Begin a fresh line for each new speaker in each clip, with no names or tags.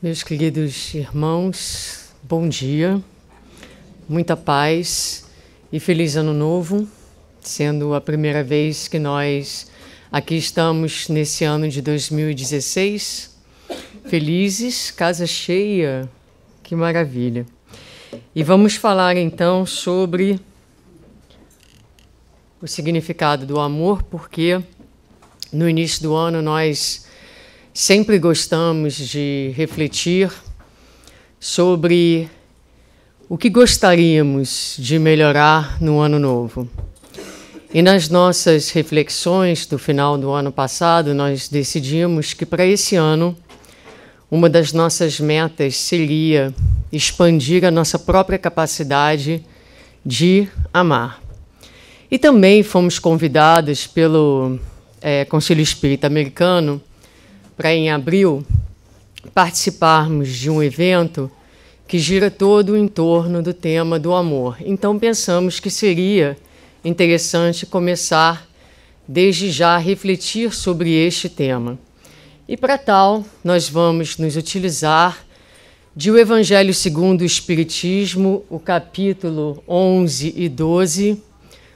Meus queridos irmãos, bom dia, muita paz e feliz ano novo, sendo a primeira vez que nós aqui estamos nesse ano de 2016, felizes, casa cheia, que maravilha. E vamos falar então sobre o significado do amor, porque no início do ano nós sempre gostamos de refletir sobre o que gostaríamos de melhorar no ano novo. E nas nossas reflexões do final do ano passado, nós decidimos que para esse ano, uma das nossas metas seria expandir a nossa própria capacidade de amar. E também fomos convidados pelo Conselho Espírita Americano para, em abril, participarmos de um evento que gira todo em torno do tema do amor. Então, pensamos que seria interessante começar, desde já, a refletir sobre este tema. E, para tal, nós vamos nos utilizar de O Evangelho segundo o Espiritismo, o capítulo 11 e 12,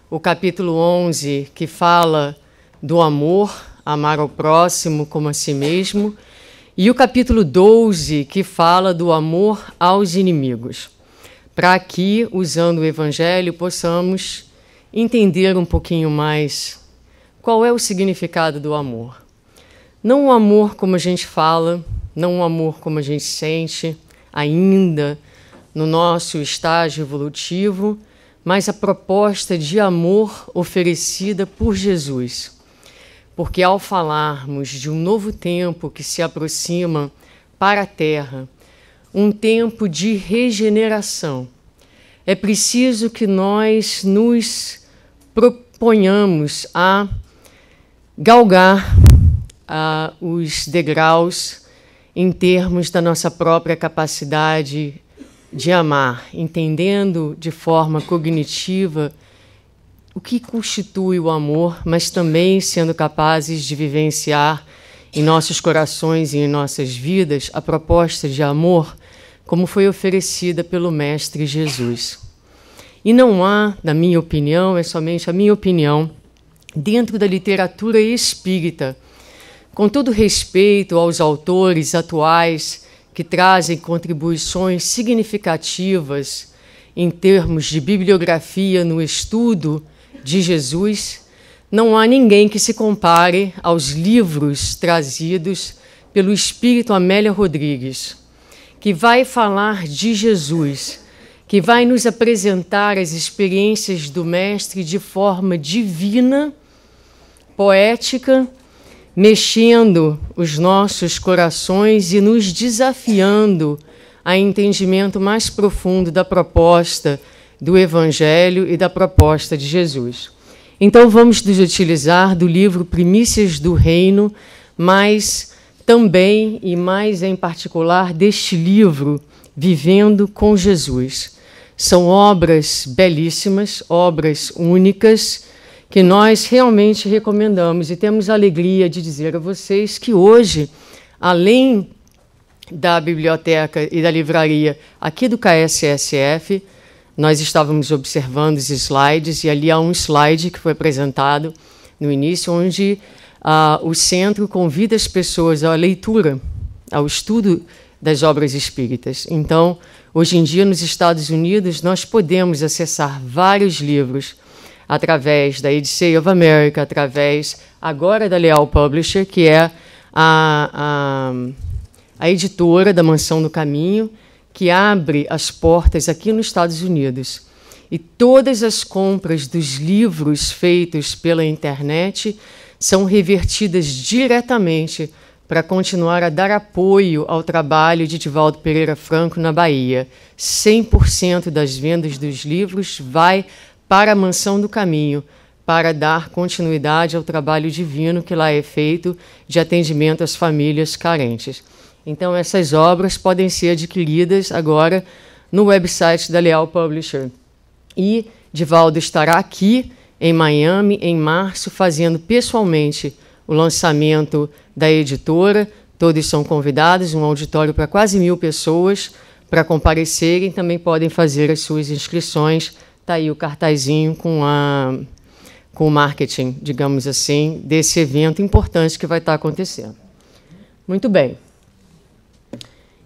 o capítulo 11, que fala do amor, amar ao próximo como a si mesmo, e o capítulo 12, que fala do amor aos inimigos. Para aqui, usando o Evangelho, possamos entender um pouquinho mais qual é o significado do amor. Não o amor como a gente fala, não o amor como a gente sente, ainda no nosso estágio evolutivo, mas a proposta de amor oferecida por Jesus. Porque ao falarmos de um novo tempo que se aproxima para a Terra, um tempo de regeneração, é preciso que nós nos proponhamos a galgar os degraus em termos da nossa própria capacidade de amar, entendendo de forma cognitiva o que constitui o amor, mas também sendo capazes de vivenciar em nossos corações e em nossas vidas a proposta de amor como foi oferecida pelo Mestre Jesus. E não há, na minha opinião, é somente a minha opinião, dentro da literatura espírita, com todo respeito aos autores atuais que trazem contribuições significativas em termos de bibliografia no estudo de Jesus, não há ninguém que se compare aos livros trazidos pelo Espírito Amélia Rodrigues, que vai falar de Jesus, que vai nos apresentar as experiências do Mestre de forma divina, poética, mexendo os nossos corações e nos desafiando a entendimento mais profundo da proposta do Evangelho e da proposta de Jesus. Então vamos nos utilizar do livro Primícias do Reino, mas também e mais em particular deste livro Vivendo com Jesus. São obras belíssimas, obras únicas, que nós realmente recomendamos e temos a alegria de dizer a vocês que hoje, além da biblioteca e da livraria aqui do KSSF, nós estávamos observando os slides e ali há um slide que foi apresentado no início, onde o centro convida as pessoas à leitura, ao estudo das obras espíritas. Então, hoje em dia, nos Estados Unidos, nós podemos acessar vários livros através da Odyssey of America, através agora da Leal Publisher, que é a editora da Mansão do Caminho, que abre as portas aqui nos Estados Unidos. E todas as compras dos livros feitos pela internet são revertidas diretamente para continuar a dar apoio ao trabalho de Divaldo Pereira Franco na Bahia. 100% das vendas dos livros vai para a Mansão do Caminho, para dar continuidade ao trabalho divino que lá é feito de atendimento às famílias carentes. Então, essas obras podem ser adquiridas agora no website da Leal Publisher. E Divaldo estará aqui em Miami, em março, fazendo pessoalmente o lançamento da editora, Todos são convidados, um auditório para quase 1000 pessoas para comparecerem. Também podem fazer as suas inscrições. Está aí o cartazinho com o marketing, digamos assim, desse evento importante que vai estar acontecendo. Muito bem.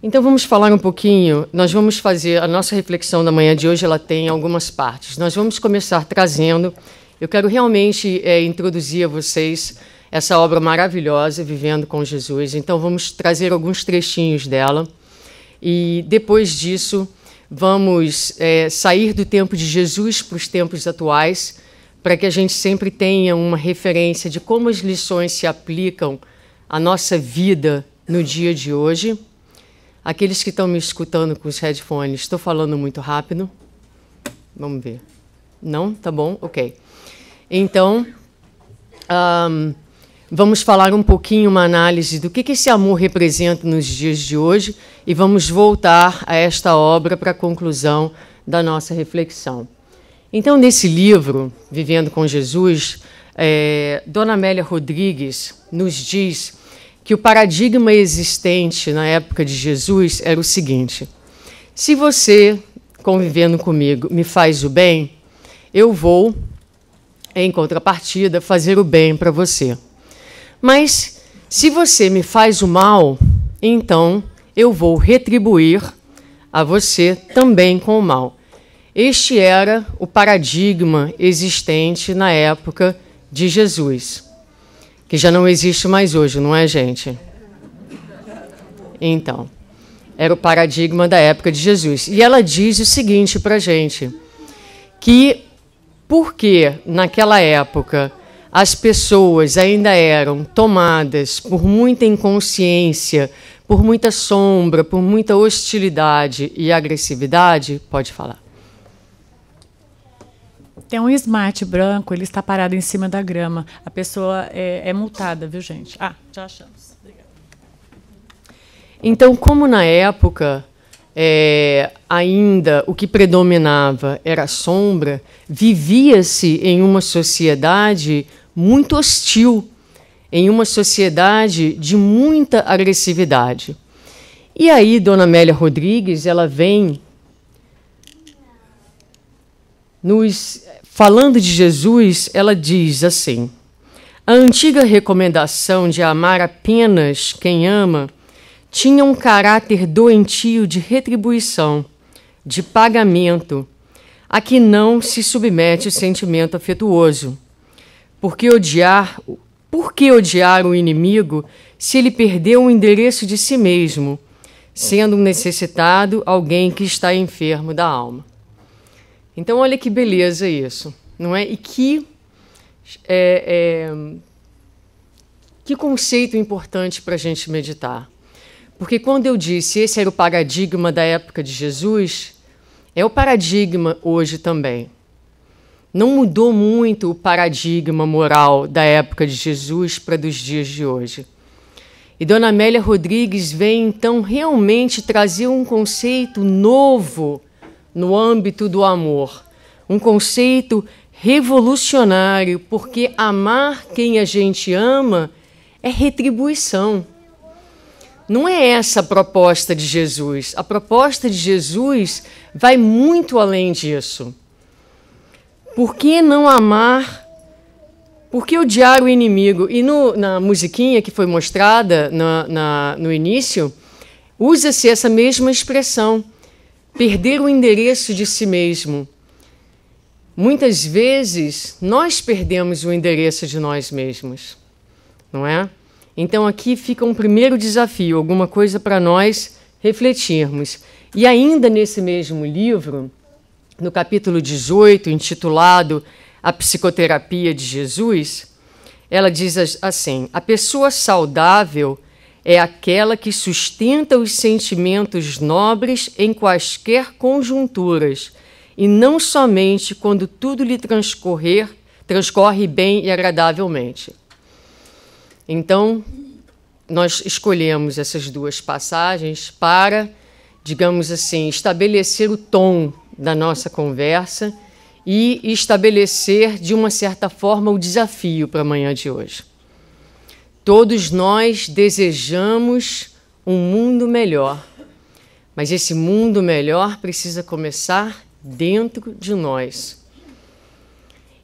Então, vamos falar um pouquinho, nós vamos fazer, a nossa reflexão da manhã de hoje, ela tem algumas partes. Nós vamos começar trazendo, eu quero realmente introduzir a vocês essa obra maravilhosa, Vivendo com Jesus. Então, vamos trazer alguns trechinhos dela. E, depois disso, vamos sair do tempo de Jesus para os tempos atuais, para que a gente sempre tenha uma referência de como as lições se aplicam à nossa vida no dia de hoje. Aqueles que estão me escutando com os headphones, estou falando muito rápido? Vamos ver. Não? Tá bom? Ok. Então, vamos falar um pouquinho, uma análise do que esse amor representa nos dias de hoje e vamos voltar a esta obra para a conclusão da nossa reflexão. Então, nesse livro, Vivendo com Jesus, Dona Amélia Rodrigues nos diz que o paradigma existente na época de Jesus era o seguinte: se você, convivendo comigo, me faz o bem, eu vou, em contrapartida, fazer o bem para você. Mas, se você me faz o mal, então eu vou retribuir a você também com o mal. Este era o paradigma existente na época de Jesus, que já não existe mais hoje, não é, gente? Então, era o paradigma da época de Jesus. E ela diz o seguinte para a gente, que porque naquela época as pessoas ainda eram tomadas por muita inconsciência, por muita sombra, por muita hostilidade e agressividade, pode falar.
Tem um Smart branco, ele está parado em cima da grama. A pessoa é multada, viu, gente? Ah, já achamos. Obrigada.
Então, como na época ainda o que predominava era a sombra, vivia-se em uma sociedade muito hostil, em uma sociedade de muita agressividade. E aí, Dona Amélia Rodrigues, ela vem falando de Jesus, ela diz assim: a antiga recomendação de amar apenas quem ama tinha um caráter doentio de retribuição, de pagamento, a que não se submete o sentimento afetuoso. Por que odiar o inimigo se ele perdeu o endereço de si mesmo, sendo um necessitado alguém que está enfermo da alma? Então, olha que beleza isso, não é? E que conceito importante para a gente meditar. Porque quando eu disse esse era o paradigma da época de Jesus, é o paradigma hoje também. Não mudou muito o paradigma moral da época de Jesus para dos dias de hoje. E Dona Amélia Rodrigues vem, então, realmente trazer um conceito novo no âmbito do amor. Um conceito revolucionário, porque amar quem a gente ama é retribuição. Não é essa a proposta de Jesus. A proposta de Jesus vai muito além disso. Por que não amar? Por que odiar o inimigo? E na musiquinha que foi mostrada no início, usa-se essa mesma expressão, perder o endereço de si mesmo. Muitas vezes, nós perdemos o endereço de nós mesmos, não é? Então, aqui fica um primeiro desafio, alguma coisa para nós refletirmos. E ainda nesse mesmo livro, no capítulo 18, intitulado A Psicoterapia de Jesus, ela diz assim: a pessoa saudável é aquela que sustenta os sentimentos nobres em quaisquer conjunturas, e não somente quando tudo lhe transcorre bem e agradavelmente. Então, nós escolhemos essas duas passagens para, digamos assim, estabelecer o tom da nossa conversa e estabelecer, de uma certa forma, o desafio para a manhã de hoje. Todos nós desejamos um mundo melhor, mas esse mundo melhor precisa começar dentro de nós.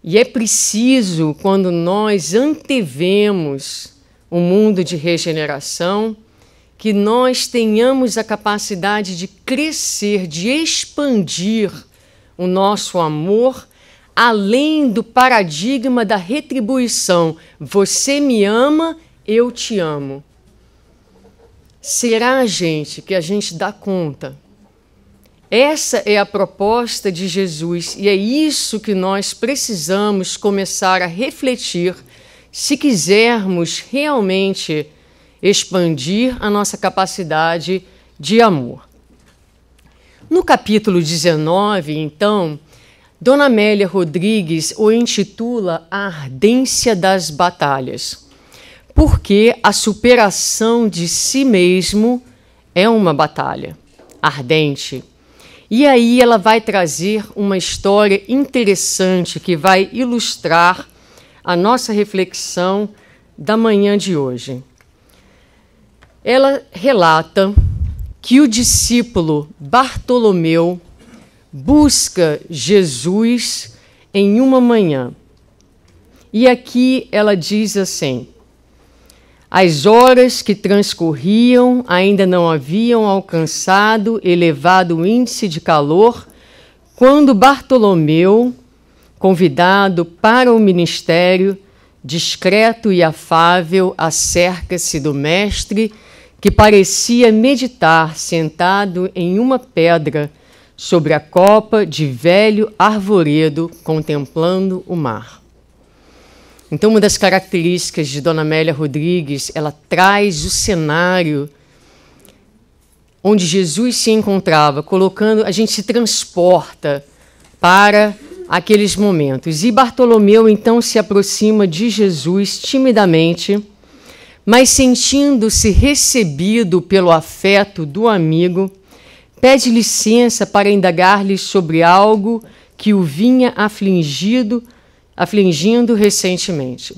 E é preciso, quando nós antevemos um mundo de regeneração, que nós tenhamos a capacidade de crescer, de expandir o nosso amor além do paradigma da retribuição. Você me ama, eu te amo. Será, gente, que a gente dá conta? Essa é a proposta de Jesus e é isso que nós precisamos começar a refletir se quisermos realmente expandir a nossa capacidade de amor. No capítulo 19, então, Dona Amélia Rodrigues o intitula A Ardência das Batalhas, porque a superação de si mesmo é uma batalha ardente. E aí ela vai trazer uma história interessante que vai ilustrar a nossa reflexão da manhã de hoje. Ela relata que o discípulo Bartolomeu busca Jesus em uma manhã. E aqui ela diz assim: as horas que transcorriam ainda não haviam alcançado elevado índice de calor, quando Bartolomeu, convidado para o ministério, discreto e afável, acerca-se do mestre, que parecia meditar sentado em uma pedra sobre a copa de velho arvoredo, contemplando o mar. Então, uma das características de Dona Amélia Rodrigues, ela traz o cenário onde Jesus se encontrava, colocando, a gente se transporta para aqueles momentos. E Bartolomeu, então, se aproxima de Jesus timidamente, mas sentindo-se recebido pelo afeto do amigo, pede licença para indagar-lhe sobre algo que o vinha afligindo recentemente.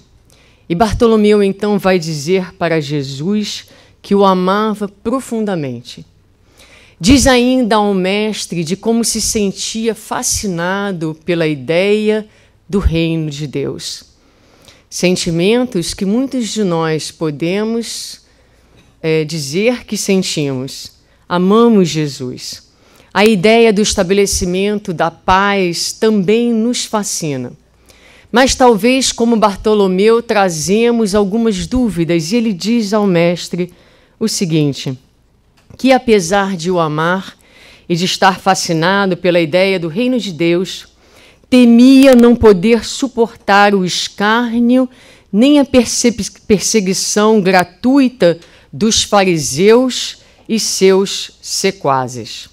E Bartolomeu então vai dizer para Jesus que o amava profundamente. Diz ainda ao mestre de como se sentia fascinado pela ideia do reino de Deus. Sentimentos que muitos de nós podemos dizer que sentimos. Amamos Jesus. A ideia do estabelecimento da paz também nos fascina. Mas talvez, como Bartolomeu, trazemos algumas dúvidas, e ele diz ao mestre o seguinte: que apesar de o amar e de estar fascinado pela ideia do reino de Deus, temia não poder suportar o escárnio nem a perseguição gratuita dos fariseus e seus sequazes.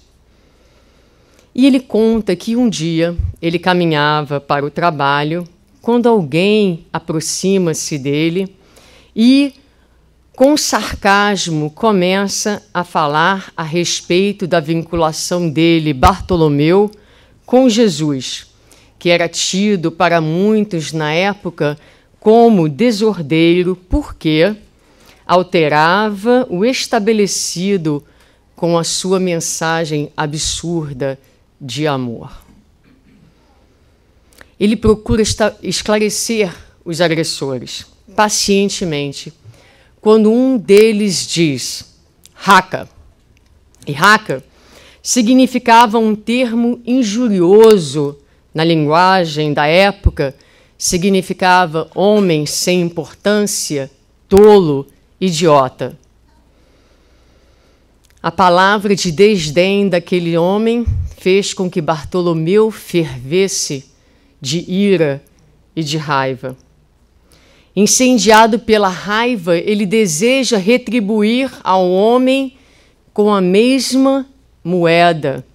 E ele conta que um dia ele caminhava para o trabalho quando alguém aproxima-se dele e, com sarcasmo, começa a falar a respeito da vinculação dele, Bartolomeu, com Jesus, que era tido para muitos na época como desordeiro, porque alterava o estabelecido com a sua mensagem absurda de amor. Ele procura esclarecer os agressores pacientemente, quando um deles diz raca. E raca significava um termo injurioso na linguagem da época, significava homem sem importância, tolo, idiota. A palavra de desdém daquele homem fez com que Bartolomeu fervesse de ira e de raiva. Incendiado pela raiva, ele deseja retribuir ao homem com a mesma moeda.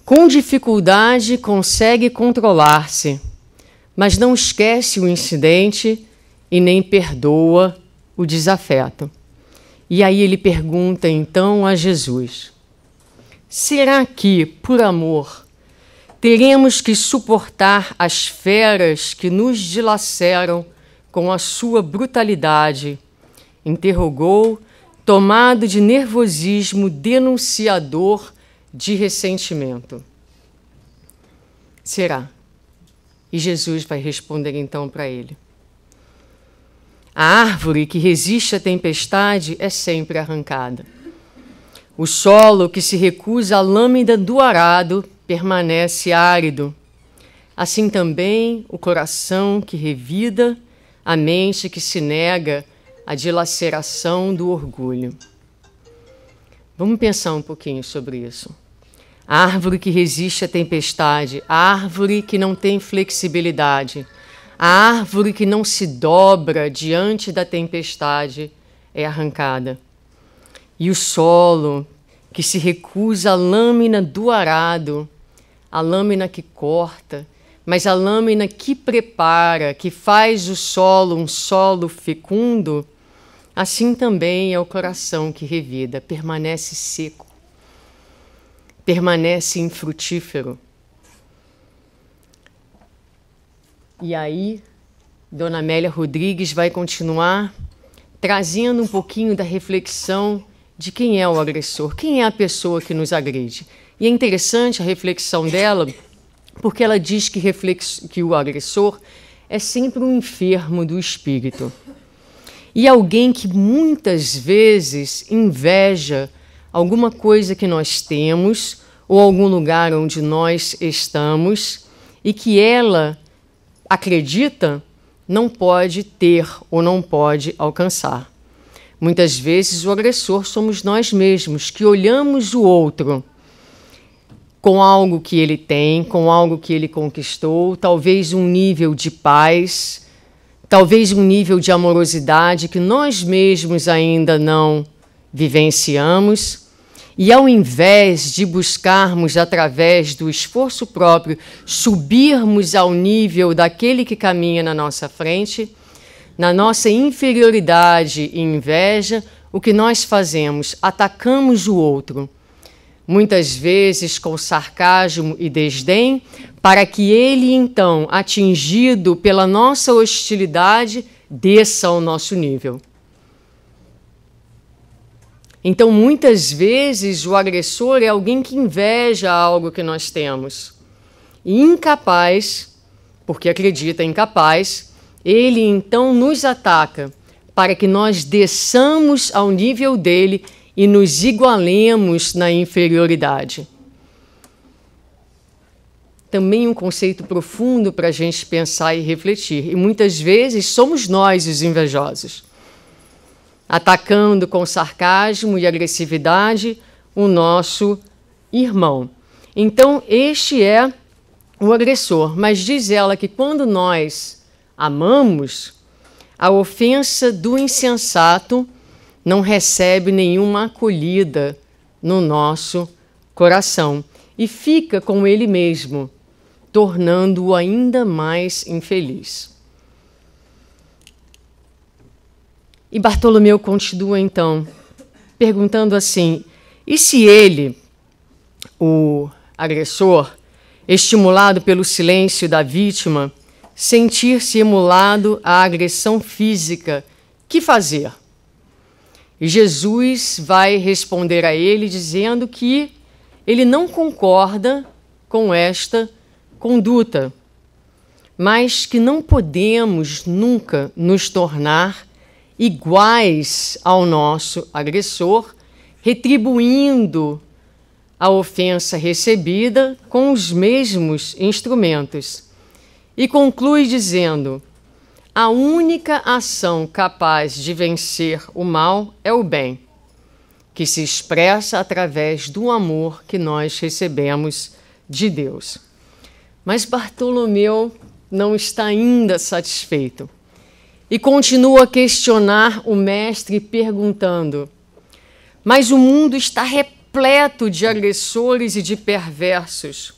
Com dificuldade consegue controlar-se, mas não esquece o incidente e nem perdoa o desafeto. E aí ele pergunta então a Jesus: será que, por amor, teremos que suportar as feras que nos dilaceram com a sua brutalidade? Interrogou, tomado de nervosismo denunciador de ressentimento. Será? E Jesus vai responder então para ele. A árvore que resiste à tempestade é sempre arrancada. O solo que se recusa à lâmina do arado permanece árido. Assim também o coração que revida, a mente que se nega à dilaceração do orgulho. Vamos pensar um pouquinho sobre isso. A árvore que resiste à tempestade, a árvore que não tem flexibilidade, a árvore que não se dobra diante da tempestade é arrancada. E o solo que se recusa à lâmina do arado, a lâmina que corta, mas a lâmina que prepara, que faz o solo um solo fecundo, assim também é o coração que revida, permanece seco, permanece infrutífero. E aí, Dona Amélia Rodrigues vai continuar trazendo um pouquinho da reflexão de quem é o agressor, quem é a pessoa que nos agride. E é interessante a reflexão dela, porque ela diz que o agressor é sempre um enfermo do espírito. E alguém que muitas vezes inveja alguma coisa que nós temos ou algum lugar onde nós estamos e que ela acredita não pode ter ou não pode alcançar. Muitas vezes o agressor somos nós mesmos, que olhamos o outro com algo que ele tem, com algo que ele conquistou, talvez um nível de paz, talvez um nível de amorosidade que nós mesmos ainda não vivenciamos. E ao invés de buscarmos, através do esforço próprio, subirmos ao nível daquele que caminha na nossa frente, na nossa inferioridade e inveja, o que nós fazemos? Atacamos o outro, muitas vezes com sarcasmo e desdém, para que ele, então, atingido pela nossa hostilidade, desça ao nosso nível. Então, muitas vezes, o agressor é alguém que inveja algo que nós temos. E incapaz, porque acredita incapaz, ele então nos ataca para que nós desçamos ao nível dele e nos igualemos na inferioridade. Também um conceito profundo para a gente pensar e refletir. E muitas vezes somos nós os invejosos, atacando com sarcasmo e agressividade o nosso irmão. Então, este é o agressor. Mas diz ela que quando nós amamos, a ofensa do insensato não recebe nenhuma acolhida no nosso coração e fica com ele mesmo, tornando-o ainda mais infeliz. E Bartolomeu continua então, perguntando assim: e se ele, o agressor, estimulado pelo silêncio da vítima, sentir-se emulado à agressão física, que fazer? E Jesus vai responder a ele dizendo que ele não concorda com esta conduta, mas que não podemos nunca nos tornar iguais ao nosso agressor, retribuindo a ofensa recebida com os mesmos instrumentos. E conclui dizendo: a única ação capaz de vencer o mal é o bem, que se expressa através do amor que nós recebemos de Deus. Mas Bartolomeu não está ainda satisfeito e continua a questionar o mestre perguntando: mas o mundo está repleto de agressores e de perversos.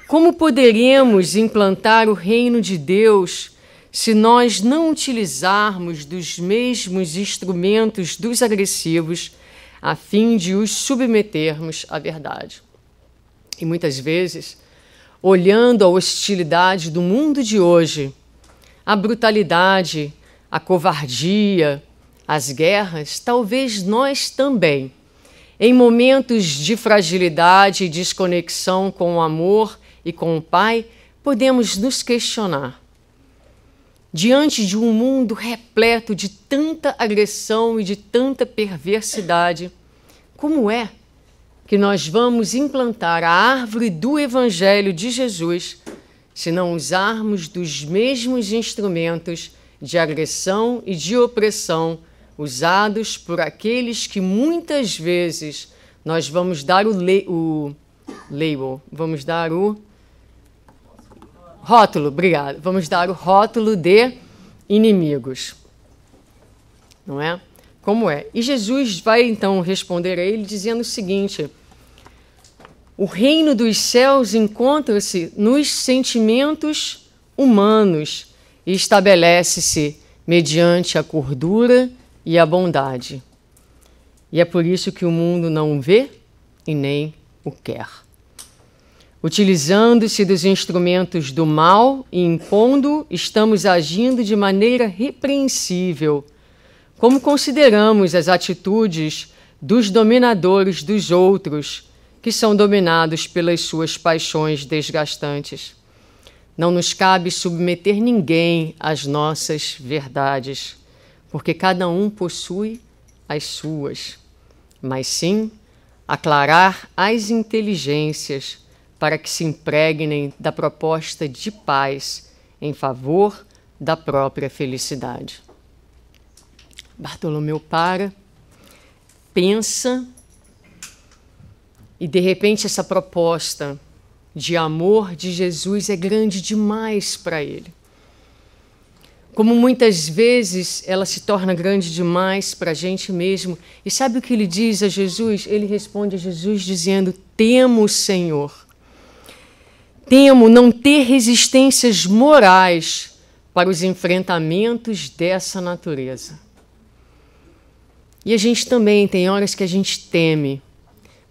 Como poderemos implantar o reino de Deus se nós não utilizarmos dos mesmos instrumentos dos agressivos a fim de os submetermos à verdade? E muitas vezes, olhando a hostilidade do mundo de hoje, a brutalidade, a covardia, as guerras, talvez nós também, em momentos de fragilidade e desconexão com o amor e com o Pai, podemos nos questionar. Diante de um mundo repleto de tanta agressão e de tanta perversidade, como é que nós vamos implantar a árvore do Evangelho de Jesus se não usarmos dos mesmos instrumentos de agressão e de opressão usados por aqueles que muitas vezes nós vamos dar o label, vamos dar o rótulo, obrigado, vamos dar o rótulo de inimigos, não é? Como é? E Jesus vai então responder a ele dizendo o seguinte: o reino dos céus encontra-se nos sentimentos humanos e estabelece-se mediante a cordura e a bondade. E é por isso que o mundo não o vê e nem o quer. Utilizando-se dos instrumentos do mal e impondo, estamos agindo de maneira repreensível, como consideramos as atitudes dos dominadores dos outros, que são dominados pelas suas paixões desgastantes. Não nos cabe submeter ninguém às nossas verdades, porque cada um possui as suas, mas sim aclarar as inteligências para que se impregnem da proposta de paz em favor da própria felicidade. Bartolomeu para, pensa, e de repente essa proposta de amor de Jesus é grande demais para ele. Como muitas vezes ela se torna grande demais para a gente mesmo. E sabe o que ele diz a Jesus? Ele responde a Jesus dizendo: temo, Senhor. Temo não ter resistências morais para os enfrentamentos dessa natureza. E a gente também tem horas que a gente teme,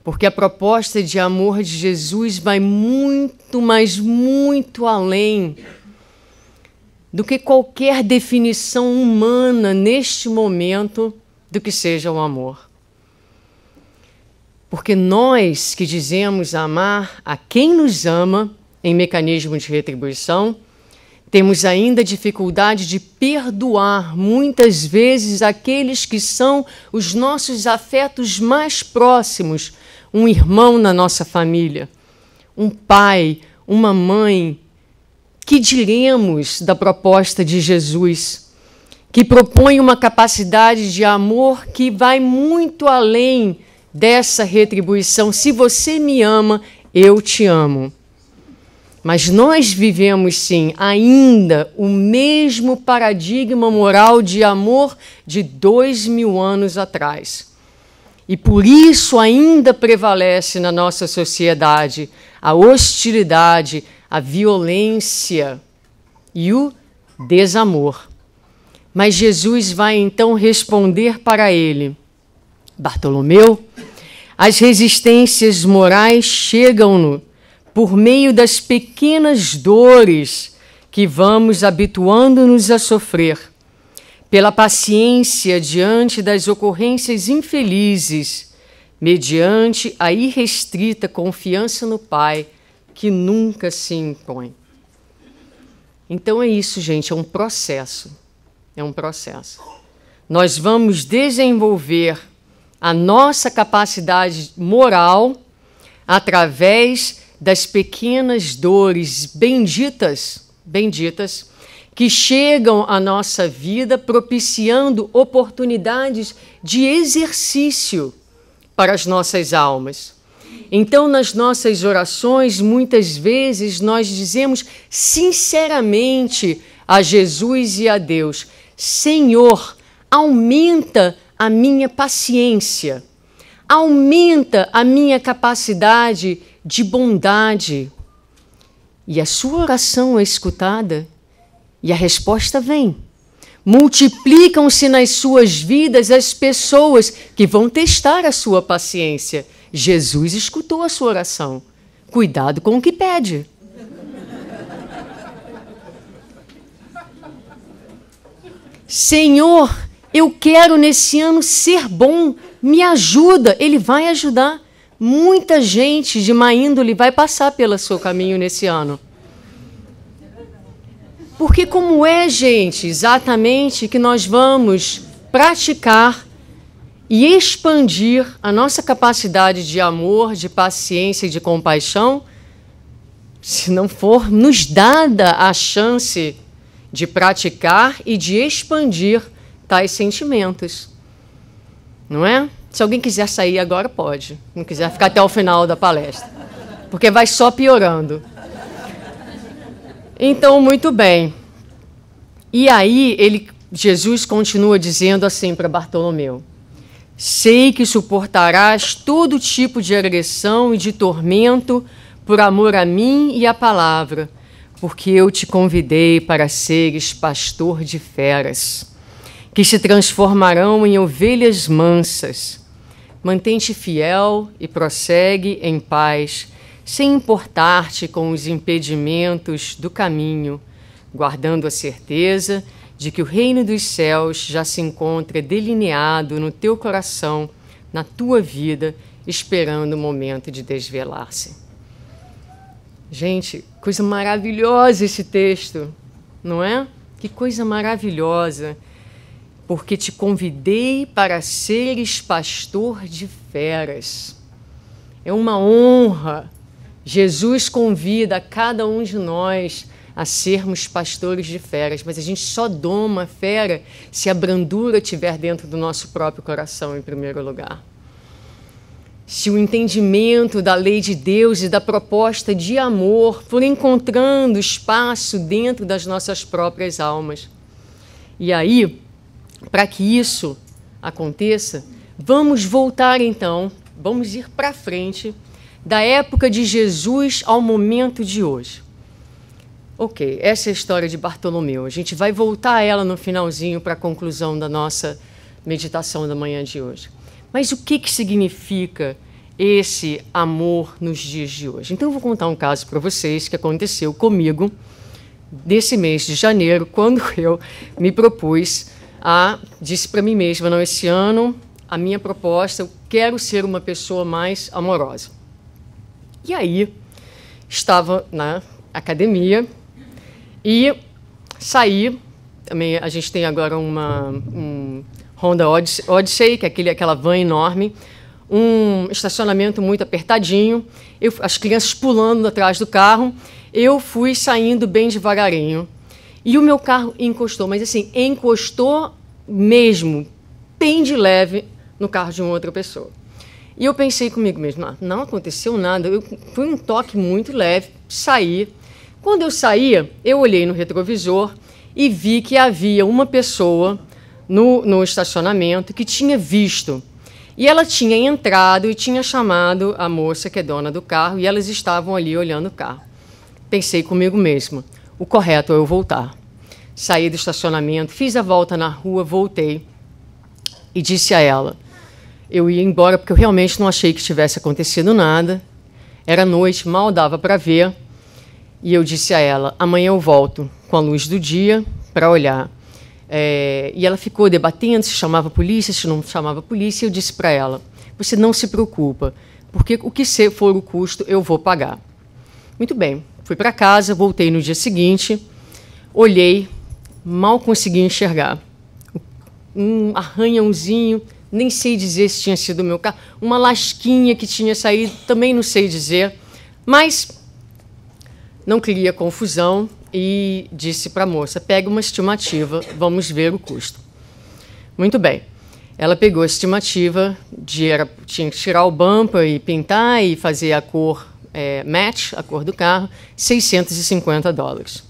porque a proposta de amor de Jesus vai muito, mas muito além do que qualquer definição humana neste momento do que seja o amor. Porque nós que dizemos amar a quem nos ama em mecanismo de retribuição, temos ainda dificuldade de perdoar muitas vezes aqueles que são os nossos afetos mais próximos, um irmão na nossa família, um pai, uma mãe. Que diremos da proposta de Jesus, que propõe uma capacidade de amor que vai muito além dessa retribuição? Se você me ama, eu te amo. Mas nós vivemos, sim, ainda o mesmo paradigma moral de amor de 2000 anos atrás. E por isso ainda prevalece na nossa sociedade a hostilidade, a violência e o desamor. Mas Jesus vai então responder para ele: Bartolomeu, as resistências morais chegam-no por meio das pequenas dores que vamos habituando-nos a sofrer, pela paciência diante das ocorrências infelizes, mediante a irrestrita confiança no Pai, que nunca se impõe. Então é isso, gente, é um processo. É um processo. Nós vamos desenvolver a nossa capacidade moral através das pequenas dores benditas, que chegam à nossa vida propiciando oportunidades de exercício para as nossas almas. Então, nas nossas orações, muitas vezes nós dizemos sinceramente a Jesus e a Deus: Senhor, aumenta a minha paciência, aumenta a minha capacidade de bondade. E a sua oração é escutada e a resposta vem. Multiplicam-se nas suas vidas as pessoas que vão testar a sua paciência. Jesus escutou a sua oração. Cuidado com o que pede. Senhor, eu quero nesse ano ser bom, me ajuda. Ele vai ajudar. Muita gente de má índole vai passar pelo seu caminho nesse ano. Porque como é, gente, exatamente que nós vamos praticar e expandir a nossa capacidade de amor, de paciência e de compaixão, se não for nos dada a chance de praticar e de expandir tais sentimentos. Não é? Se alguém quiser sair agora, pode. Não quiser ficar até o final da palestra. Porque vai só piorando. Então, muito bem. E aí, Jesus continua dizendo assim para Bartolomeu: sei que suportarás todo tipo de agressão e de tormento por amor a mim e à palavra, porque eu te convidei para seres pastor de feras, que se transformarão em ovelhas mansas. Mantém-te fiel e prossegue em paz, sem importar-te com os impedimentos do caminho, guardando a certeza de que o reino dos céus já se encontra delineado no teu coração, na tua vida, esperando o momento de desvelar-se. Gente, coisa maravilhosa esse texto, não é? Que coisa maravilhosa. Porque te convidei para seres pastor de feras. É uma honra. Jesus convida cada um de nós a sermos pastores de feras, mas a gente só doma a fera se a brandura estiver dentro do nosso próprio coração, em primeiro lugar. Se o entendimento da lei de Deus e da proposta de amor for encontrando espaço dentro das nossas próprias almas. E aí, para que isso aconteça, vamos voltar então, vamos ir para frente da época de Jesus ao momento de hoje. Ok, essa é a história de Bartolomeu. A gente vai voltar a ela no finalzinho para a conclusão da nossa meditação da manhã de hoje. Mas o que significa esse amor nos dias de hoje? Então eu vou contar um caso para vocês que aconteceu comigo nesse mês de janeiro, quando eu me propus disse para mim mesma, não, esse ano a minha proposta, eu quero ser uma pessoa mais amorosa. E aí, estava na academia e saí, também a gente tem agora um Honda Odyssey, que é aquela van enorme, um estacionamento muito apertadinho, as crianças pulando atrás do carro, eu fui saindo bem devagarinho. E o meu carro encostou, mas assim, encostou mesmo, bem de leve, no carro de uma outra pessoa. E eu pensei comigo mesmo, não aconteceu nada, foi um toque muito leve, saí. Quando eu saía, eu olhei no retrovisor e vi que havia uma pessoa no estacionamento que tinha visto. E ela tinha entrado e tinha chamado a moça que é dona do carro, e elas estavam ali olhando o carro. Pensei comigo mesma, o correto é eu voltar. Saí do estacionamento, fiz a volta na rua, voltei e disse a ela, eu ia embora porque eu realmente não achei que tivesse acontecido nada, era noite, mal dava para ver, e eu disse a ela, amanhã eu volto com a luz do dia para olhar. E ela ficou debatendo se chamava a polícia, se não chamava a polícia, e eu disse para ela, você não se preocupa, porque o que for o custo eu vou pagar. Muito bem, fui para casa, voltei no dia seguinte, olhei, mal consegui enxergar. Um arranhãozinho, nem sei dizer se tinha sido o meu carro, uma lasquinha que tinha saído, também não sei dizer, mas não queria confusão e disse para a moça, pega uma estimativa, vamos ver o custo. Muito bem, ela pegou a estimativa, tinha que tirar o bumper e pintar e fazer a cor match, a cor do carro, $650.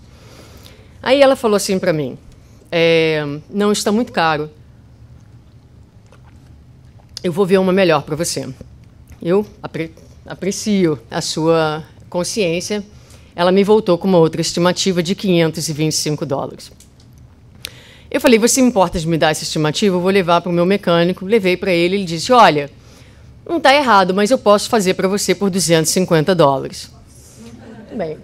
Aí ela falou assim para mim, não, está muito caro, eu vou ver uma melhor para você. Eu aprecio a sua consciência. Ela me voltou com uma outra estimativa de $525. Eu falei, você importa de me dar essa estimativa? Eu vou levar para o meu mecânico. Levei para ele, ele disse, olha, não está errado, mas eu posso fazer para você por $250. Bem,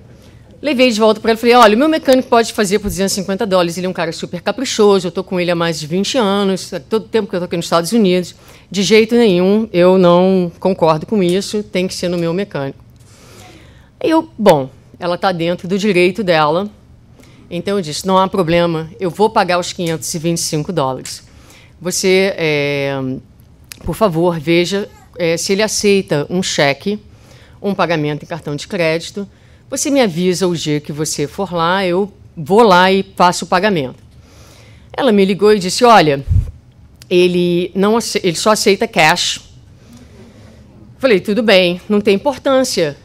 Levei de volta para ele e falei, olha, o meu mecânico pode fazer por $250, ele é um cara super caprichoso, eu estou com ele há mais de 20 anos, todo o tempo que eu estou aqui nos Estados Unidos, de jeito nenhum, eu não concordo com isso, tem que ser no meu mecânico. Bom, ela está dentro do direito dela, então eu disse, não há problema, eu vou pagar os $525. Você, por favor, veja se ele aceita um cheque, um pagamento em cartão de crédito. Você me avisa o dia que você for lá, eu vou lá e faço o pagamento. Ela me ligou e disse, olha, ele só aceita cash. Falei, tudo bem, não tem importância.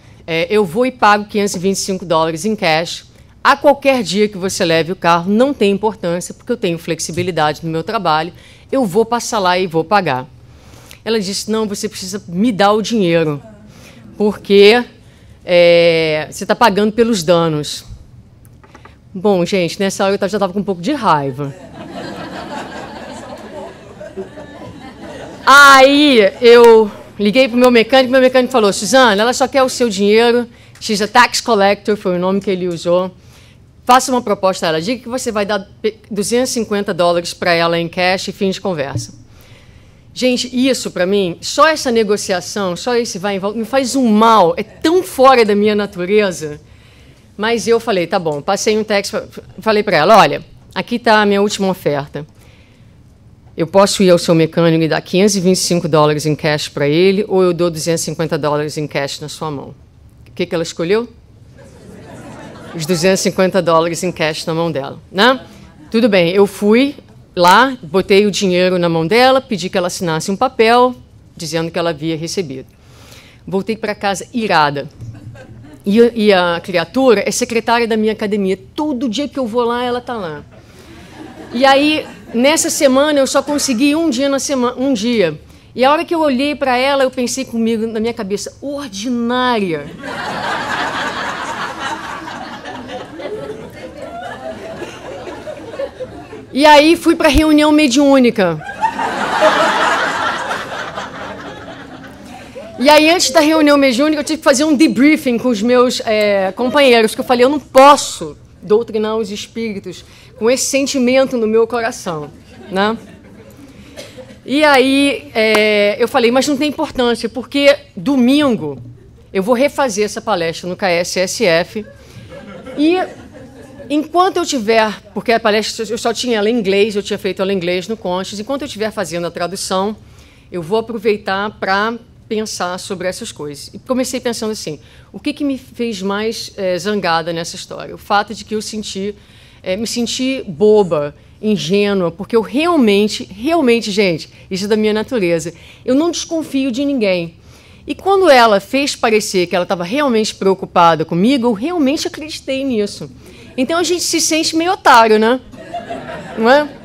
Eu vou e pago $525 em cash. A qualquer dia que você leve o carro, não tem importância, porque eu tenho flexibilidade no meu trabalho, eu vou passar lá e vou pagar. Ela disse, não, você precisa me dar o dinheiro, porque você está pagando pelos danos. Bom, gente, nessa hora eu já estava com um pouco de raiva. Aí eu liguei para o meu mecânico falou, Suzana, ela só quer o seu dinheiro, she's a tax collector, foi o nome que ele usou. Faça uma proposta a ela, diga que você vai dar $250 para ela em cash e fim de conversa. Gente, isso para mim, só essa negociação, só esse vai e volta, me faz um mal, é tão fora da minha natureza. Mas eu falei, tá bom, passei um texto, falei para ela, olha, aqui está a minha última oferta. Eu posso ir ao seu mecânico e dar $525 em cash para ele, ou eu dou $250 em cash na sua mão. O que ela escolheu? Os $250 em cash na mão dela, né? Tudo bem, eu fui lá, botei o dinheiro na mão dela, pedi que ela assinasse um papel dizendo que ela havia recebido. Voltei para casa irada. E a criatura é secretária da minha academia. Todo dia que eu vou lá, ela está lá. E aí, nessa semana, eu só consegui um dia na semana, um dia. E a hora que eu olhei para ela, eu pensei comigo, na minha cabeça, ordinária. E aí fui para a reunião mediúnica. E aí, antes da reunião mediúnica, eu tive que fazer um debriefing com os meus companheiros, que eu falei, eu não posso doutrinar os espíritos com esse sentimento no meu coração, né? E aí eu falei, mas não tem importância, porque domingo eu vou refazer essa palestra no KSSF e enquanto eu tiver, porque a palestra eu só tinha ela em inglês, eu tinha feito ela em inglês no Conchas, enquanto eu estiver fazendo a tradução, eu vou aproveitar para pensar sobre essas coisas. E comecei pensando assim, o que me fez mais zangada nessa história? O fato de que eu me senti boba, ingênua, porque eu realmente, gente, isso é da minha natureza, eu não desconfio de ninguém. E quando ela fez parecer que ela estava realmente preocupada comigo, eu realmente acreditei nisso. Então a gente se sente meio otário, né? Não é?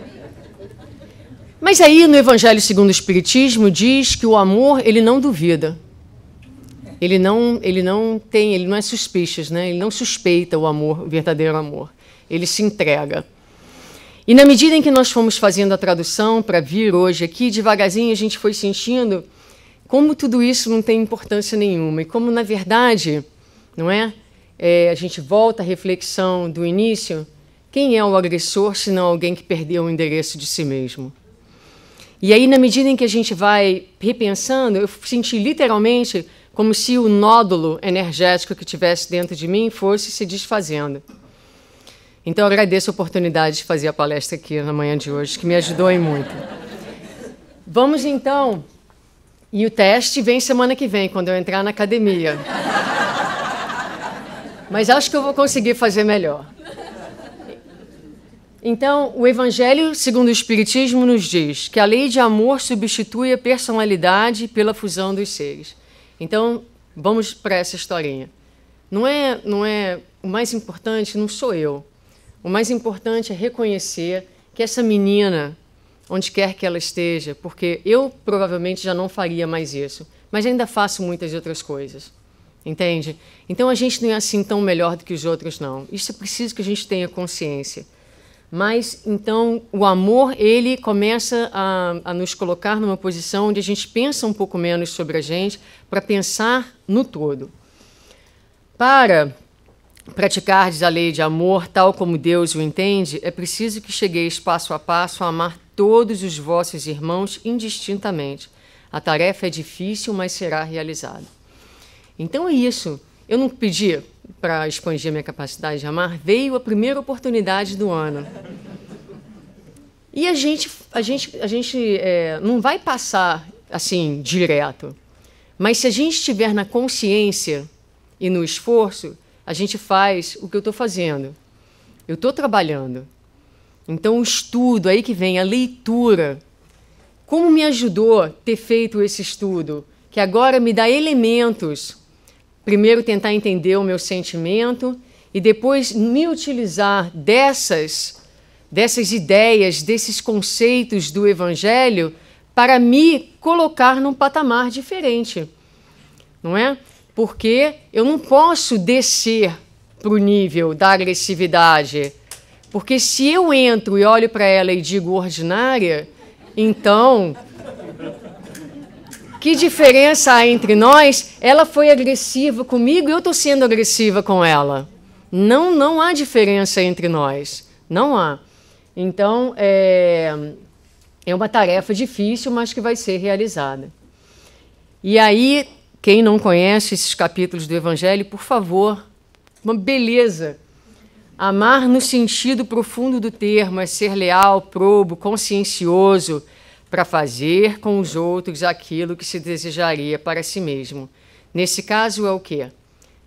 Mas aí no Evangelho segundo o Espiritismo diz que o amor, ele não duvida. Ele não é suspicious, né? Ele não suspeita o amor, o verdadeiro amor. Ele se entrega. E na medida em que nós fomos fazendo a tradução para vir hoje aqui, devagarzinho a gente foi sentindo como tudo isso não tem importância nenhuma e como, na verdade, não é? A gente volta à reflexão do início, quem é o agressor se não alguém que perdeu o endereço de si mesmo? E aí, na medida em que a gente vai repensando, eu senti literalmente como se o nódulo energético que tivesse dentro de mim fosse se desfazendo. Então, eu agradeço a oportunidade de fazer a palestra aqui na manhã de hoje, que me ajudou em muito. Vamos, então, e o teste vem semana que vem, quando eu entrar na academia. Mas acho que eu vou conseguir fazer melhor. Então, o Evangelho, segundo o Espiritismo, nos diz que a lei de amor substitui a personalidade pela fusão dos seres. Então, vamos para essa historinha. Não é o mais importante não sou eu. O mais importante é reconhecer que essa menina, onde quer que ela esteja, porque eu provavelmente já não faria mais isso, mas ainda faço muitas outras coisas. Entende? Então, a gente não é assim tão melhor do que os outros, não. Isso é preciso que a gente tenha consciência. Mas, então, o amor, ele começa a nos colocar numa posição onde a gente pensa um pouco menos sobre a gente para pensar no todo. Para praticardes a lei de amor, tal como Deus o entende, é preciso que chegueis passo a passo a amar todos os vossos irmãos indistintamente. A tarefa é difícil, mas será realizada. Então é isso. Eu não pedi para expandir minha capacidade de amar, veio a primeira oportunidade do ano. E a gente não vai passar assim direto. Mas se a gente estiver na consciência e no esforço, a gente faz o que eu estou fazendo. Eu estou trabalhando. Então, o estudo, aí que vem a leitura. Como me ajudou ter feito esse estudo? Que agora me dá elementos. Primeiro, tentar entender o meu sentimento e depois me utilizar dessas ideias, desses conceitos do Evangelho para me colocar num patamar diferente. Não é? Porque eu não posso descer para o nível da agressividade. Porque se eu entro e olho para ela e digo ordinária, então, que diferença há entre nós? Ela foi agressiva comigo e eu estou sendo agressiva com ela. Não há diferença entre nós. Não há. Então, é uma tarefa difícil, mas que vai ser realizada. E aí, quem não conhece esses capítulos do Evangelho, por favor, uma beleza. Amar no sentido profundo do termo é ser leal, probo, consciencioso para fazer com os outros aquilo que se desejaria para si mesmo. Nesse caso é o quê?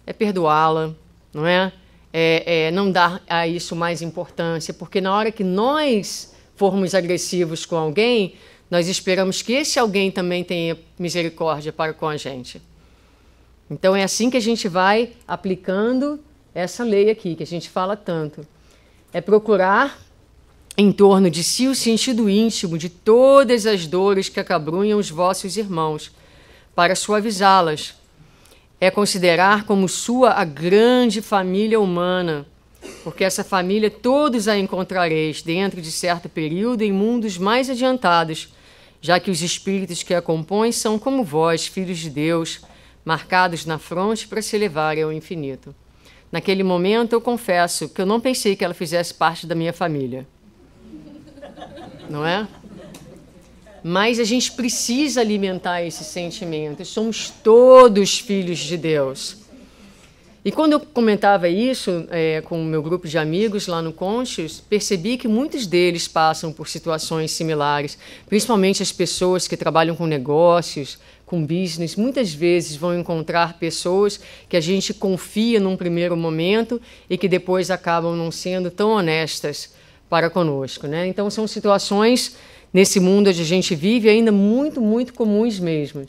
É perdoá-la, não é? É não dar a isso mais importância, porque na hora que nós formos agressivos com alguém, nós esperamos que esse alguém também tenha misericórdia para com a gente. Então é assim que a gente vai aplicando essa lei aqui, que a gente fala tanto. É procurar em torno de si o sentido íntimo de todas as dores que acabrunham os vossos irmãos, para suavizá-las. É considerar como sua a grande família humana, porque essa família todos a encontrareis dentro de certo período em mundos mais adiantados, já que os espíritos que a compõem são como vós, filhos de Deus, marcados na fronte para se elevarem ao infinito. Naquele momento, eu confesso que eu não pensei que ela fizesse parte da minha família. Não é? Mas a gente precisa alimentar esse sentimento. Somos todos filhos de Deus. E quando eu comentava isso com o meu grupo de amigos lá no Conchos, percebi que muitos deles passam por situações similares, principalmente as pessoas que trabalham com negócios, com business. Muitas vezes vão encontrar pessoas que a gente confia num primeiro momento e que depois acabam não sendo tão honestas para conosco, né? Então, são situações nesse mundo onde a gente vive ainda muito, muito comuns mesmo.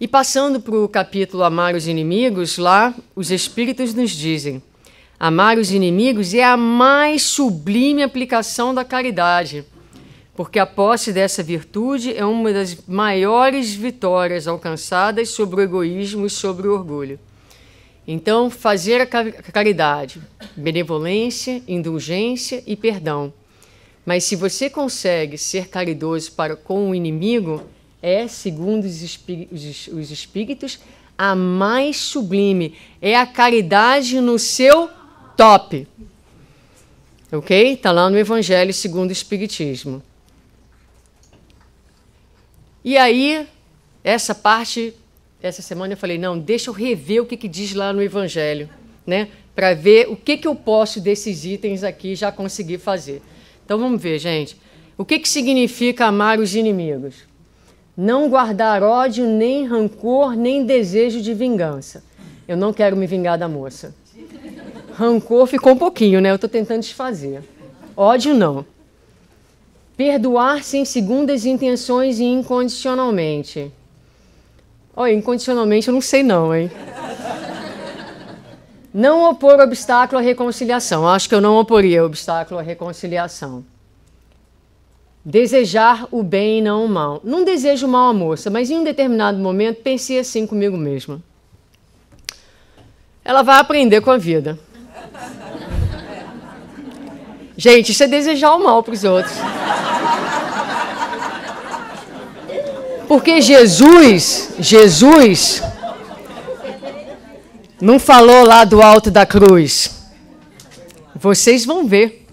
E passando para o capítulo Amar os Inimigos, lá os Espíritos nos dizem: amar os inimigos é a mais sublime aplicação da caridade, porque a posse dessa virtude é uma das maiores vitórias alcançadas sobre o egoísmo e sobre o orgulho. Então, fazer a caridade, benevolência, indulgência e perdão. Mas se você consegue ser caridoso para com o inimigo, é, segundo os espíritos, a mais sublime. É a caridade no seu top. Ok? Está lá no Evangelho segundo o Espiritismo. E aí, essa parte, essa semana eu falei, não, deixa eu rever o que diz lá no Evangelho, né? Para ver o que eu posso desses itens aqui já conseguir fazer. Então vamos ver, gente. O que significa amar os inimigos? Não guardar ódio, nem rancor, nem desejo de vingança. Eu não quero me vingar da moça. Rancor ficou um pouquinho, né? Eu estou tentando desfazer. Ódio, não. Perdoar sem segundas intenções e incondicionalmente. Olha, incondicionalmente eu não sei não, hein? Não opor obstáculo à reconciliação. Acho que eu não oporia obstáculo à reconciliação. Desejar o bem e não o mal. Não desejo o mal à moça, mas em um determinado momento pensei assim comigo mesma. Ela vai aprender com a vida. Gente, isso é desejar o mal para os outros. Porque Jesus, Não falou lá do alto da cruz. Vocês vão ver.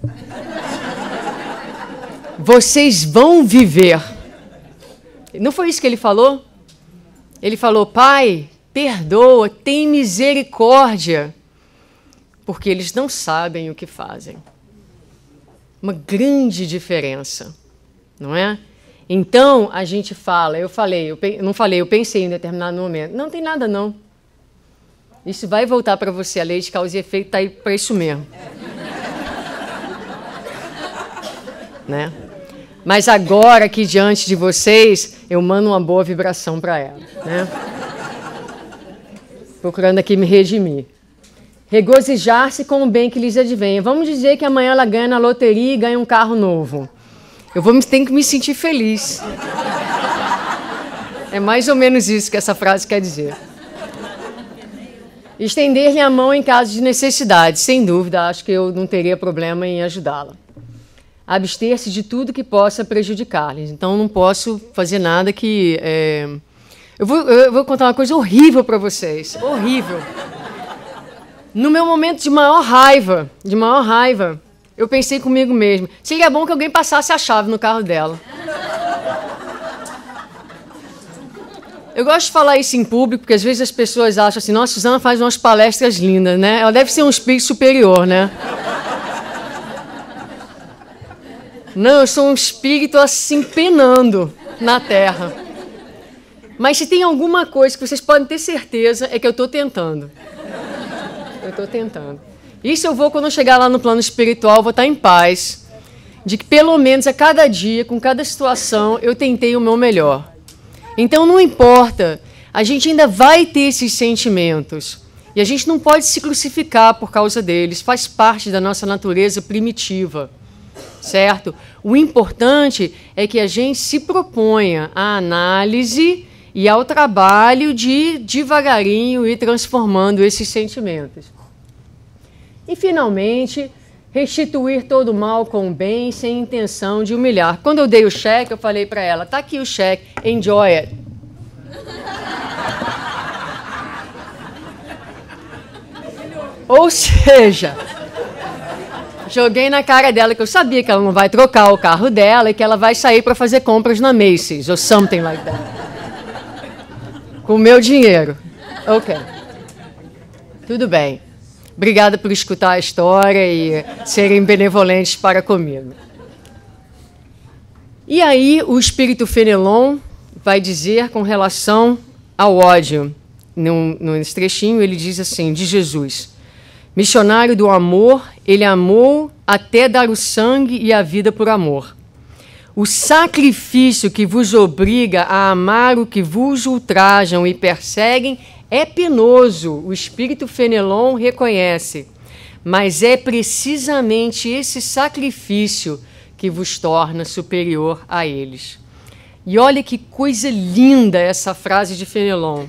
Vocês vão viver. Não foi isso que ele falou? Ele falou: Pai, perdoa, tem misericórdia, porque eles não sabem o que fazem. Uma grande diferença, não é? Então, a gente fala, eu pensei em determinado momento. Não tem nada, não. Isso vai voltar para você, a lei de causa e efeito está aí para isso mesmo. Né? Mas agora, aqui diante de vocês, eu mando uma boa vibração para ela. Né? Procurando aqui me redimir. Regozijar-se com o bem que lhes advenha. Vamos dizer que amanhã ela ganha na loteria e ganha um carro novo. Tenho que me sentir feliz. É mais ou menos isso que essa frase quer dizer. Estender-lhe a mão em caso de necessidade. Sem dúvida, acho que eu não teria problema em ajudá-la. Abster-se de tudo que possa prejudicar-lhes. Então, não posso fazer nada que... Eu vou contar uma coisa horrível para vocês. Horrível. No meu momento de maior raiva, eu pensei comigo mesmo, seria bom que alguém passasse a chave no carro dela. Eu gosto de falar isso em público, porque às vezes as pessoas acham assim, nossa, Suzana faz umas palestras lindas, né? Ela deve ser um espírito superior, né? Não, eu sou um espírito assim, penando na Terra. Mas se tem alguma coisa que vocês podem ter certeza, é que eu estou tentando. Eu estou tentando. Isso eu vou, quando eu chegar lá no plano espiritual, vou estar em paz, de que pelo menos a cada dia, com cada situação, eu tentei o meu melhor. Então não importa, a gente ainda vai ter esses sentimentos. E a gente não pode se crucificar por causa deles, faz parte da nossa natureza primitiva, certo? O importante é que a gente se proponha à análise e ao trabalho de devagarinho ir transformando esses sentimentos. E, finalmente, restituir todo o mal com o bem, sem intenção de humilhar. Quando eu dei o cheque, eu falei para ela, tá aqui o cheque, enjoy it. Ou seja, joguei na cara dela que eu sabia que ela não vai trocar o carro dela e que ela vai sair para fazer compras na Macy's, ou something like that. Com o meu dinheiro. Ok. Tudo bem. Obrigada por escutar a história e serem benevolentes para comigo. E aí o espírito Fenelon vai dizer com relação ao ódio. Nesse trechinho ele diz assim, de Jesus. Missionário do amor, ele amou até dar o sangue e a vida por amor. O sacrifício que vos obriga a amar o que vos ultrajam e perseguem é penoso, o espírito Fenelon reconhece, mas é precisamente esse sacrifício que vos torna superior a eles. E olha que coisa linda essa frase de Fenelon.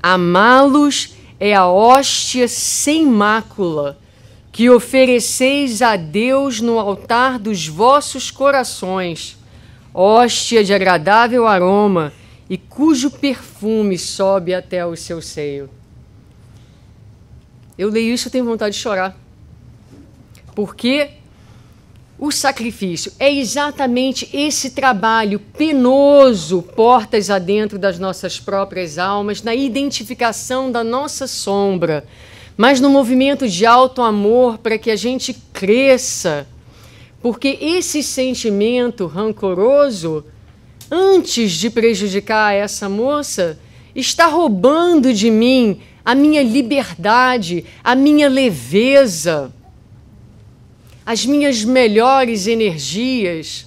Amá-los é a hóstia sem mácula que ofereceis a Deus no altar dos vossos corações, hóstia de agradável aroma, e cujo perfume sobe até o seu seio. Eu leio isso e tenho vontade de chorar. Porque o sacrifício é exatamente esse trabalho penoso, portas adentro das nossas próprias almas, na identificação da nossa sombra, mas no movimento de alto amor para que a gente cresça. Porque esse sentimento rancoroso, antes de prejudicar essa moça, está roubando de mim a minha liberdade, a minha leveza, as minhas melhores energias.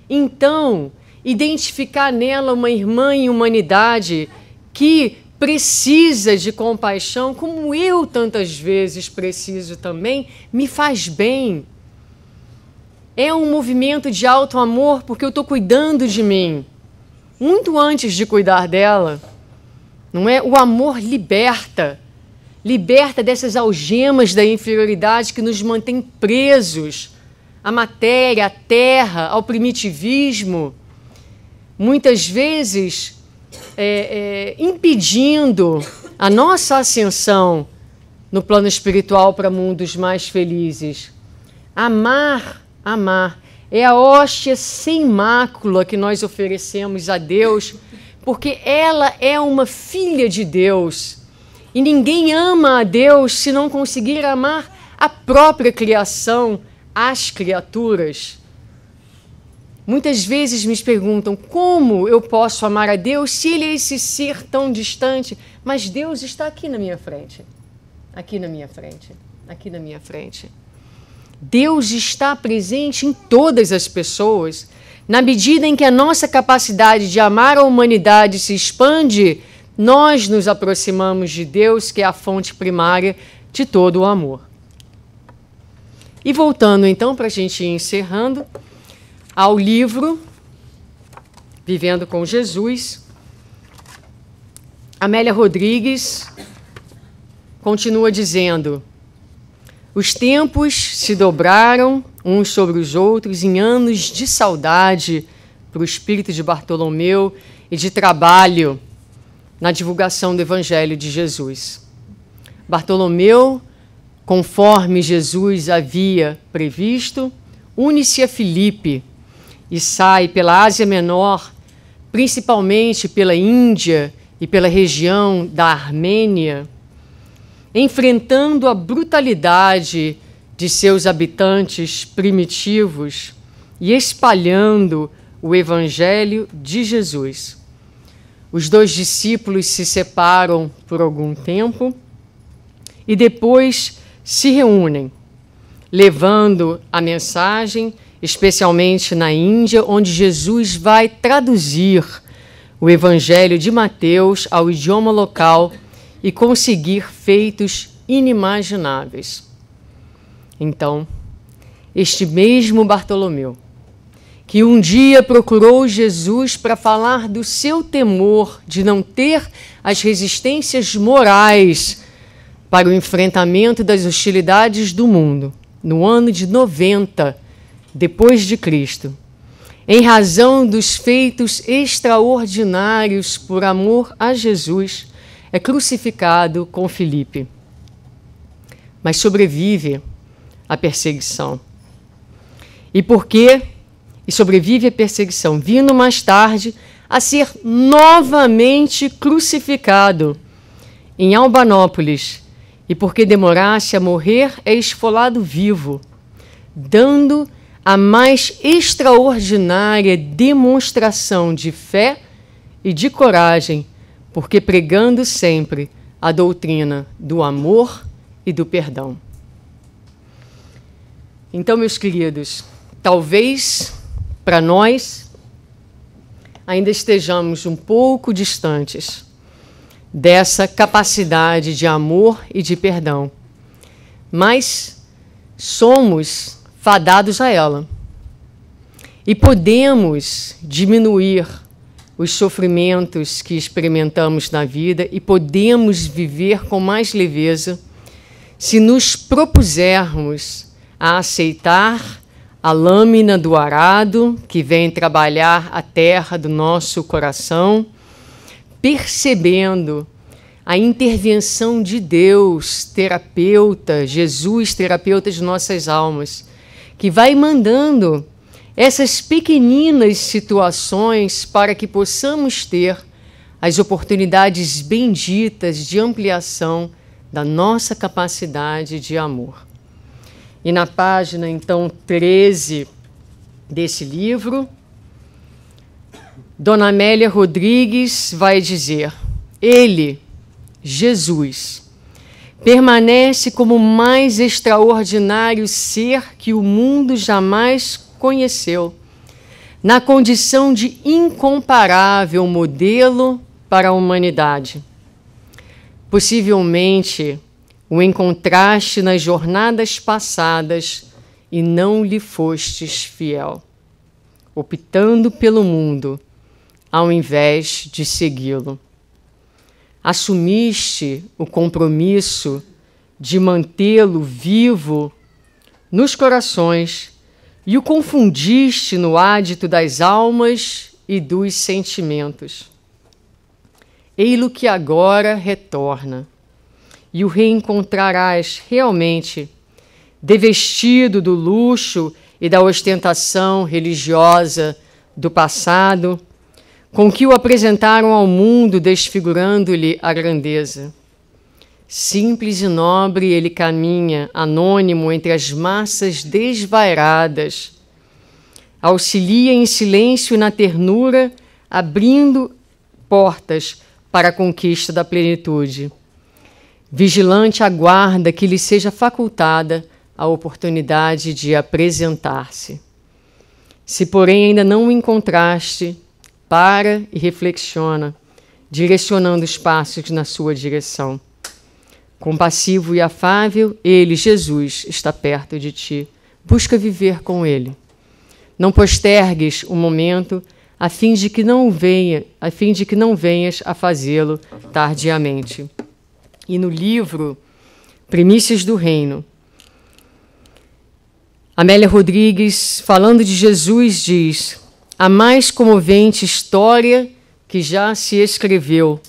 Então, identificar nela uma irmã em humanidade que precisa de compaixão, como eu tantas vezes preciso também, me faz bem. É um movimento de alto amor porque eu estou cuidando de mim, muito antes de cuidar dela. Não é? O amor liberta. Liberta dessas algemas da inferioridade que nos mantém presos à matéria, à terra, ao primitivismo. Muitas vezes impedindo a nossa ascensão no plano espiritual para mundos mais felizes. Amar é a hóstia sem mácula que nós oferecemos a Deus, porque ela é uma filha de Deus. E ninguém ama a Deus se não conseguir amar a própria criação, as criaturas. Muitas vezes me perguntam como eu posso amar a Deus se Ele é esse ser tão distante, mas Deus está aqui na minha frente, aqui na minha frente, aqui na minha frente. Deus está presente em todas as pessoas. Na medida em que a nossa capacidade de amar a humanidade se expande, nós nos aproximamos de Deus, que é a fonte primária de todo o amor. E voltando então, para a gente ir encerrando, ao livro Vivendo com Jesus, Amélia Rodrigues continua dizendo: os tempos se dobraram uns sobre os outros em anos de saudade para o espírito de Bartolomeu e de trabalho na divulgação do Evangelho de Jesus. Bartolomeu, conforme Jesus havia previsto, une-se a Filipe e sai pela Ásia Menor, principalmente pela Índia e pela região da Armênia, enfrentando a brutalidade de seus habitantes primitivos e espalhando o Evangelho de Jesus. Os dois discípulos se separam por algum tempo e depois se reúnem, levando a mensagem, especialmente na Índia, onde Jesus vai traduzir o Evangelho de Mateus ao idioma local e conseguir feitos inimagináveis. Então, este mesmo Bartolomeu, que um dia procurou Jesus para falar do seu temor de não ter as resistências morais para o enfrentamento das hostilidades do mundo, no ano de 90 depois de Cristo, em razão dos feitos extraordinários por amor a Jesus, é crucificado com Filipe. Mas sobrevive à perseguição. E por quê? E sobrevive à perseguição, vindo mais tarde a ser novamente crucificado em Albanópolis. E porque demorasse a morrer, é esfolado vivo, dando a mais extraordinária demonstração de fé e de coragem, porque pregando sempre a doutrina do amor e do perdão. Então, meus queridos, talvez para nós ainda estejamos um pouco distantes dessa capacidade de amor e de perdão, mas somos fadados a ela e podemos diminuir os sofrimentos que experimentamos na vida e podemos viver com mais leveza se nos propusermos a aceitar a lâmina do arado que vem trabalhar a terra do nosso coração, percebendo a intervenção de Deus, terapeuta, Jesus, terapeuta de nossas almas, que vai mandando essas pequeninas situações para que possamos ter as oportunidades benditas de ampliação da nossa capacidade de amor. E na página, então, 13 desse livro, Dona Amélia Rodrigues vai dizer: ele, Jesus, permanece como o mais extraordinário ser que o mundo jamais conheceu, na condição de incomparável modelo para a humanidade. Possivelmente o encontraste nas jornadas passadas e não lhe fostes fiel, optando pelo mundo ao invés de segui-lo. Assumiste o compromisso de mantê-lo vivo nos corações e o confundiste no ádito das almas e dos sentimentos. ei-lo que agora retorna, e o reencontrarás realmente devestido do luxo e da ostentação religiosa do passado, com que o apresentaram ao mundo, desfigurando-lhe a grandeza. Simples e nobre ele caminha, anônimo entre as massas desvairadas, auxilia em silêncio e na ternura, abrindo portas para a conquista da plenitude. Vigilante aguarda que lhe seja facultada a oportunidade de apresentar-se. Se, porém, ainda não o encontraste, para e reflexiona, direcionando os passos na sua direção. Compassivo e afável, ele, Jesus, está perto de ti. Busca viver com ele. Não postergues o momento, a fim de que não venhas a fazê-lo tardiamente. E no livro Primícias do Reino, Amélia Rodrigues, falando de Jesus, diz: a mais comovente história que já se escreveu,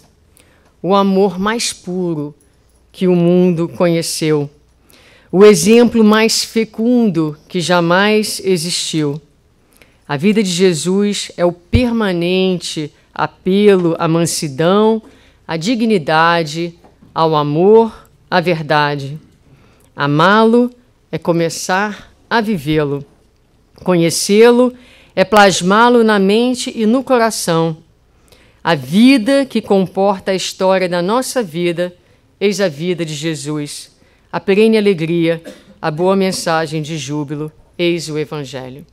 o amor mais puro que o mundo conheceu, o exemplo mais fecundo que jamais existiu. A vida de Jesus é o permanente apelo à mansidão, à dignidade, ao amor, à verdade. Amá-lo é começar a vivê-lo. Conhecê-lo é plasmá-lo na mente e no coração. A vida que comporta a história da nossa vida, eis a vida de Jesus. A perene alegria, a boa mensagem de júbilo, eis o Evangelho.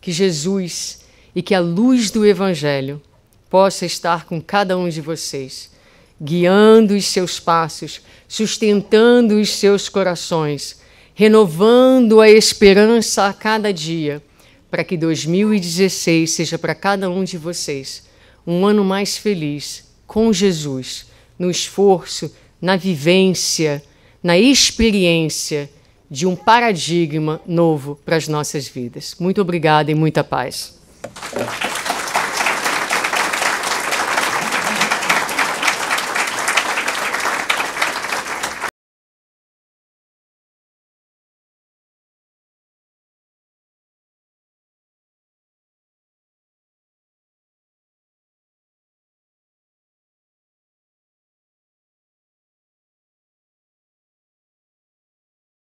Que Jesus e que a luz do Evangelho possa estar com cada um de vocês, guiando os seus passos, sustentando os seus corações, renovando a esperança a cada dia, para que 2016 seja para cada um de vocês um ano mais feliz com Jesus, no esforço, na vivência, na experiência de um paradigma novo para as nossas vidas. Muito obrigada e muita paz.